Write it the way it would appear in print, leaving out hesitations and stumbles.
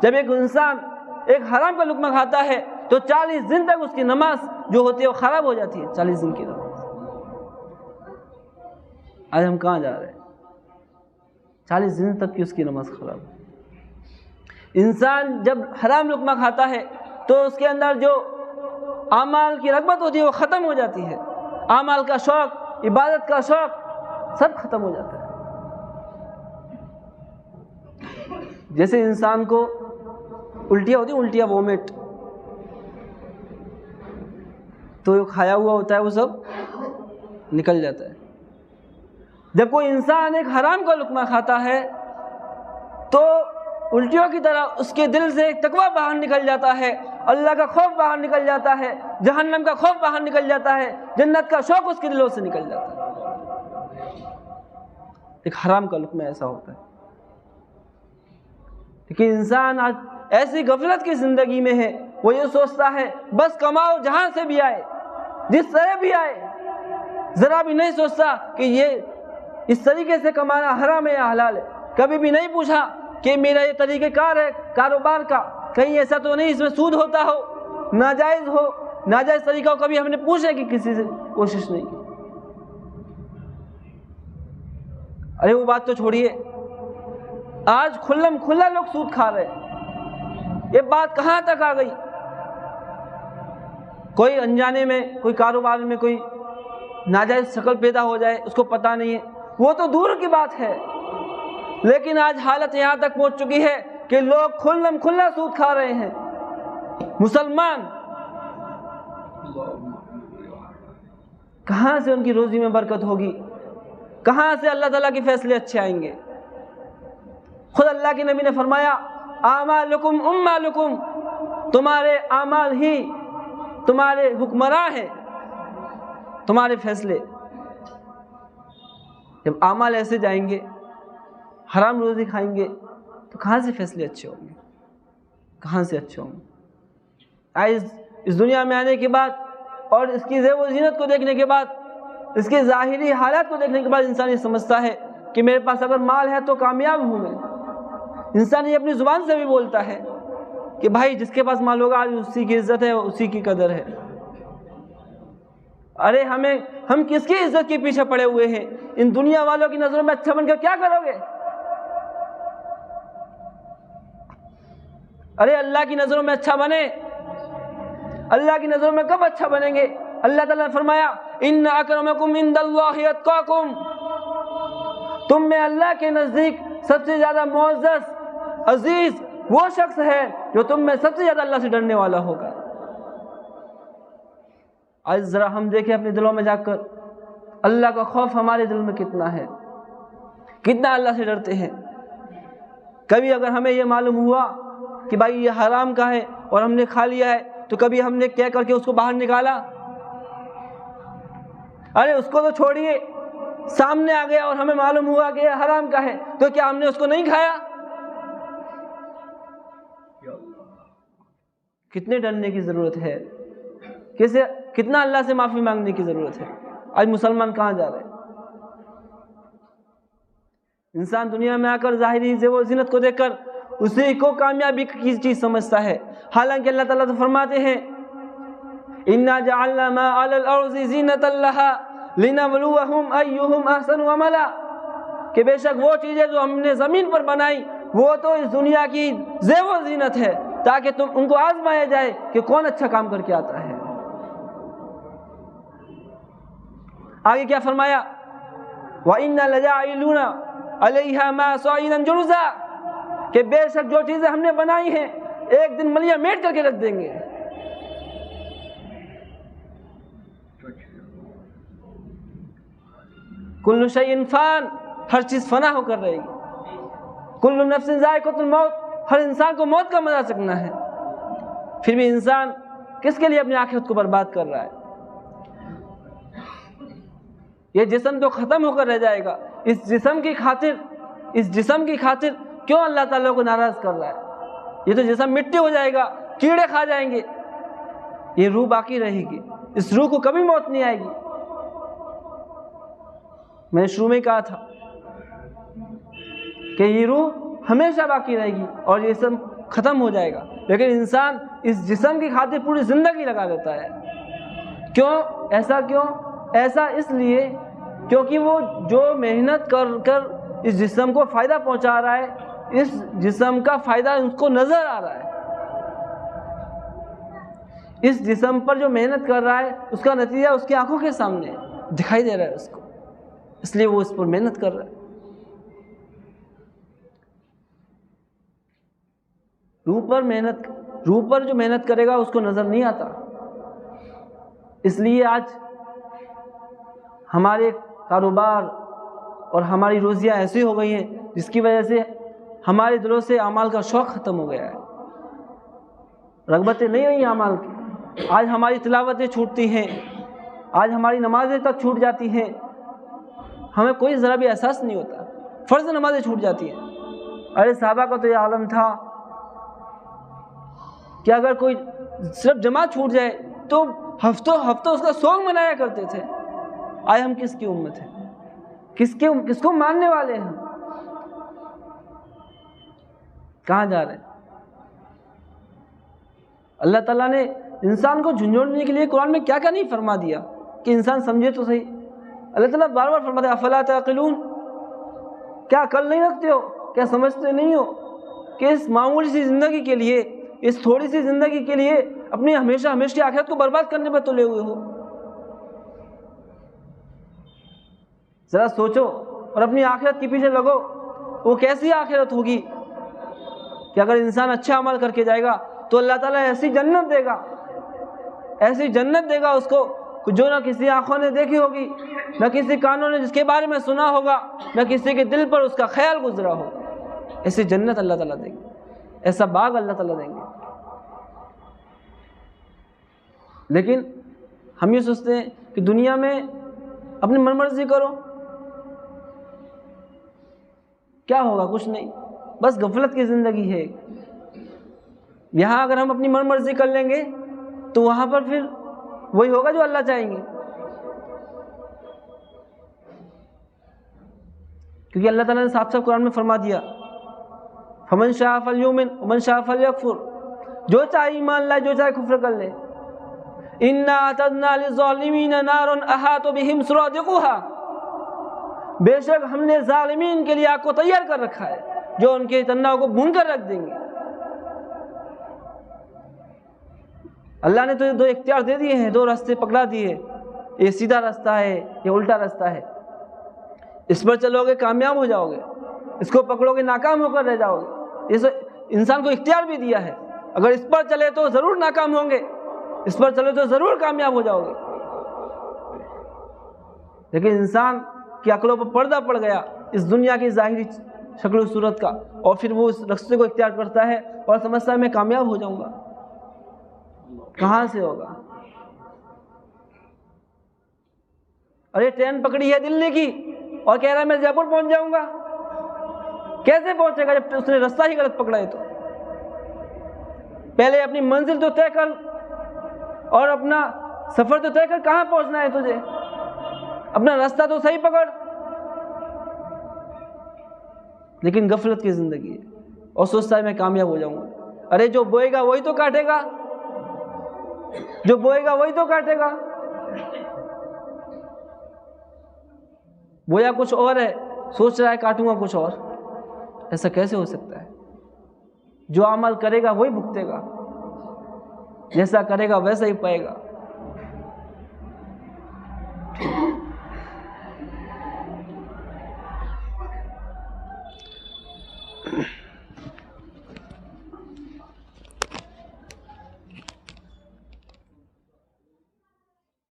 جب ایک انسان ایک حرام کا لقمہ کھاتا ہے تو 40 دن تک اس کی نماز جو ہوتی ہے وہ خراب ہو جاتی ہے. 40 دن کی نماز. آج ہم کہاں جا رہے ہیں؟ 40 دن تک کی اس کی نماز خراب. انسان جب حرام لقمہ کھاتا ہے تو اس کے اندر جو اعمال کی رغبت ہوتی ہے وہ ختم ہو جاتی ہے. اعمال کا شوق، عبادت کا شوق سب ختم ہو جاتا ہے. جیسے انسان کو الٹیاں ہوتی ہیں، الٹیاں وومٹ، تو جو کھایا ہوا ہوتا ہے وہ سب نکل جاتا ہے. جب کوئی انسان ایک حرام کا لقمہ کھاتا ہے تو الٹیوں کی طرح اس کے دل سے تقویٰ باہر نکل جاتا ہے، اللہ کا خوف باہر نکل جاتا ہے، جہنم کا خوف باہر نکل جاتا ہے، جنت کا شوق اس کے دلوں سے نکل جاتا ہے. ایک حرام کا لقمہ ایسا ہوتا ہے. لیکن انسان آج ایسی غفلت کی زندگی میں ہے، وہ یہ سوچتا ہے بس کماؤ جہاں سے بھی آئے، جس طرح بھی آئے. ذرا بھی نہیں سوچتا کہ یہ اس طریقے سے کمانا حرام ہے یا حلال ہے. کبھی بھی نہیں پوچھا کہ میرا یہ طریقہ کار ہے کاروبار کا، کہیں ایسا تو نہیں اس میں سود ہوتا ہو، ناجائز ہو، ناجائز طریقہ ہو. کبھی ہم نے پوچھا کہ کسی سے کوشش نہیں کی. ارے وہ بات تو چھوڑیے، آج کھلم کھلا لوگ سود کھا رہے ہیں. یہ بات کہاں تک آ گئی؟ کوئی انجانے میں کوئی کاروبار میں کوئی ناجائز شکل پیدا ہو جائے اس کو پتہ نہیں ہے، وہ تو دور کی بات ہے. لیکن آج حالت یہاں تک پہنچ چکی ہے کہ لوگ کھلم کھلا سود کھا رہے ہیں. مسلمان کہاں سے ان کی روزی میں برکت ہوگی؟ کہاں سے اللہ تعالیٰ کے فیصلے اچھے آئیں گے؟ خود اللہ کے نبی نے فرمایا اعمالکم اموالکم، تمہارے اعمال ہی تمہارے حکمراں ہیں، تمہارے فیصلے. جب اعمال ایسے جائیں گے، حرام روزی کھائیں گے، تو کہاں سے فیصلے اچھے ہوں گے؟ کہاں سے اچھے ہوں گے؟ اس دنیا میں آنے کے بعد اور اس کی زیب و زینت کو دیکھنے کے بعد، اس کے ظاہری حالات کو دیکھنے کے بعد انسان یہ سمجھتا ہے کہ میرے پاس اگر مال ہے تو کامیاب ہوں میں. انسان یہ اپنی زبان سے بھی بولتا ہے کہ بھائی جس کے پاس مال ہوگا آج اسی کی عزت ہے، اسی کی قدر ہے. ارے ہم کس کی عزت کے پیچھے پڑے ہوئے ہیں؟ ان دنیا والوں کی نظروں میں اچھا بن کر کیا کرو گے؟ ارے اللہ کی نظروں میں اچھا بنے. اللہ کی نظروں میں کب اچھا بنیں گے؟ اللہ تعالیٰ نے فرمایا ان اکرمکم عند اللہ اتقاکم، تم میں اللہ کے نزدیک سب سے زیادہ معزز عزیز وہ شخص ہے جو تم میں سب سے زیادہ اللہ سے ڈرنے والا ہوگا. آج ذرا ہم دیکھیں اپنے دلوں میں جا کر اللہ کا خوف ہمارے دل میں کتنا ہے، کتنا اللہ سے ڈرتے ہیں. کبھی اگر ہمیں یہ معلوم ہوا کہ بھائی یہ حرام کا ہے اور ہم نے کھا لیا ہے تو کبھی ہم نے کہہ کر کے اس کو باہر نکالا؟ ارے اس کو تو چھوڑیے، سامنے آ گیا اور ہمیں معلوم ہوا کہ یہ حرام کا ہے تو کیا ہم نے اس کو نہیں کھایا؟ کتنے ڈرنے کی ضرورت ہے، کتنا اللہ سے معافی مانگنے کی ضرورت ہے. آج مسلمان کہاں جا رہے ہیں؟ انسان دنیا میں آ کر ظاہری زیب و زینت کو دیکھ کر اسی کو کامیابی کی چیز سمجھتا ہے، حالانکہ اللہ تعالیٰ تو فرماتے ہیں اِنَّا جَعَلْنَا مَا عَلَى الْأَرْضِ زِينَةً لَهَا لِنَبْلُوَهُمْ أَيُّهُمْ أَحْسَنُ عَمَلًا، کہ بے شک وہ چیزیں جو ہم نے زمین پر بنائی وہ تو اس دنیا کی زیب و زینت ہے تاکہ تم ان کو آزمایا جائے کہ کون اچھا کام کر کے آتا ہے. آگے کیا فرمایا وَإِنَّا لَجَاعِلُونَ عَلَيْهَا مَا صَعِيدًا جُرُزًا، کہ بے شک جو چیزیں ہم نے بنائی ہیں ایک دن ملیہ میٹ کر کے رکھ دیں گے. کل شیء فان، ہر چیز فنا ہو کر رہے گی. کل نفس ذائقۃ الموت، ہر انسان کو موت کا مزہ چکھنا ہے. پھر بھی انسان کس کے لیے اپنی آخرت کو برباد کر رہا ہے؟ یہ جسم تو ختم ہو کر رہ جائے گا، اس جسم کی خاطر کیوں اللہ تعالیٰ کو ناراض کر رہا ہے؟ یہ تو جسم مٹی ہو جائے گا، کیڑے کھا جائیں گے، یہ روح باقی رہے گی. اس روح کو کبھی موت نہیں آئے گی. میں نے شروع میں کہا تھا کہ یہ روح ہمیشہ باقی رہے گی اور یہ ختم ہو جائے گا، لیکن انسان اس جسم کی خاطر پوری زندگی لگا دیتا ہے۔ کیوں ایسا؟ ایسا اس لیے کیونکہ وہ جو محنت کر اس جسم کو فائدہ پہنچا رہا ہے، اس جسم کا فائدہ اس کو نظر آ رہا ہے، اس جسم پر جو محنت کر رہا ہے اس کا نتیجہ اس کی آنکھوں کے سامنے دکھائی دے رہا ہے اس کو، اس لیے وہ اس پر محنت کر رہا ہے۔ روح پر جو محنت کرے گا اس کو نظر نہیں آتا۔ اس لیے آج ہمارے کاروبار اور ہماری روزیاں ایسی ہو گئی ہیں جس کی وجہ سے ہمارے دلوں سے اعمال کا شوق ختم ہو گیا ہے، رغبتیں نہیں رہی اعمال کی۔ آج ہماری تلاوتیں چھوٹتی ہیں، آج ہماری نمازیں تک چھوٹ جاتی ہیں، ہمیں کوئی ذرا بھی احساس نہیں ہوتا، فرض نمازیں چھوٹ جاتی ہیں۔ ارے صحابہ کا تو یہ عالم تھا کہ اگر کوئی صرف جماعت چھوٹ جائے تو ہفتوں اس کا سونگ منایا کرتے تھے۔ آج ہم کس کی امت ہیں؟ کس کو ماننے والے ہیں؟ کہاں جا رہے ہیں؟ اللہ تعالیٰ نے انسان کو جھنجھوڑنے کے لیے قرآن میں کیا نہیں فرما دیا کہ انسان سمجھے تو صحیح۔ اللہ تعالیٰ بار بار فرماتے ہیں افلا تعقلون، کیا عقل نہیں رکھتے ہو؟ کیا سمجھتے نہیں ہو کہ اس معمولی سی زندگی کے لیے، اس تھوڑی سی زندگی کے لیے اپنی ہمیشہ کی آخرت کو برباد کرنے پر تلے ہوئے ہو؟ ذرا سوچو اور اپنی آخرت کے پیچھے لگو۔ وہ کیسی آخرت ہوگی کہ اگر انسان اچھا عمل کر کے جائے گا تو اللہ تعالیٰ ایسی جنت دے گا، ایسی جنت دے گا اس کو جو نہ کسی آنکھوں نے دیکھی ہوگی، نہ کسی کانوں نے جس کے بارے میں سنا ہوگا، نہ کسی کے دل پر اس کا خیال گزرا ہوگا۔ ایسی جنت اللہ تعالیٰ دیں گے، ایسا باغ اللہ تعالیٰ دیں گے۔ لیکن ہم یہ سوچتے ہیں کہ دنیا میں اپنی من مرضی کرو، کیا ہوگا؟ کچھ نہیں، بس غفلت کی زندگی ہے۔ یہاں اگر ہم اپنی من مرضی کر لیں گے تو وہاں پر پھر وہی ہوگا جو اللہ چاہیں گے، کیونکہ اللہ تعالیٰ نے صاف صاف قرآن میں فرما دیا فمن شاء فلیؤمن ومن شاء فلیکفر، جو چاہے ایمان لائے، جو چاہے کفر کر لے۔ انا اعتدنا للظالمین نارا احاط بهم سرادقها، بے شک ہم نے ظالمین کے لیے آگ کو تیار کر رکھا ہے جو ان کے تناؤں کو بھون کر رکھ دیں گے۔ اللہ نے تو دو اختیار دے دیے ہیں، دو راستے پکڑا دیے، یہ سیدھا راستہ ہے، یہ الٹا راستہ ہے۔ اس پر چلو گے کامیاب ہو جاؤ گے، اس کو پکڑو گے ناکام ہو کر رہ جاؤ گے۔ یہ انسان کو اختیار بھی دیا ہے، اگر اس پر چلے تو ضرور ناکام ہوں گے، اس پر چلے تو ضرور کامیاب ہو جاؤ گے۔ لیکن انسان کی عقلوں پر پردہ پڑ گیا اس دنیا کی ظاہری شکل و صورت کا، اور پھر وہ اس راستے کو اختیار کرتا ہے اور سمجھتا ہے میں کامیاب ہو جاؤں گا۔ کہاں سے ہوگا؟ ارے ٹرین پکڑی ہے دلی کی اور کہہ رہا ہے میں جے پور پہنچ جاؤں گا، کیسے پہنچے گا جب اس نے راستہ ہی غلط پکڑا ہے؟ تو پہلے اپنی منزل تو طے کر اور اپنا سفر تو طے کر، کہاں پہنچنا ہے تجھے، اپنا راستہ تو صحیح پکڑ۔ لیکن غفلت کی زندگی ہے اور سوچتا ہے میں کامیاب ہو جاؤں گا۔ ارے جو بوئے گا وہی تو کاٹے گا، جو بوئے گا وہی تو کاٹے گا۔ بویا کچھ اور ہے، سوچ رہا ہے کاٹوں گا کچھ اور، ایسا کیسے ہو سکتا ہے؟ جو عمل کرے گا وہی بھگتے گا، جیسا کرے گا ویسا ہی پائے گا۔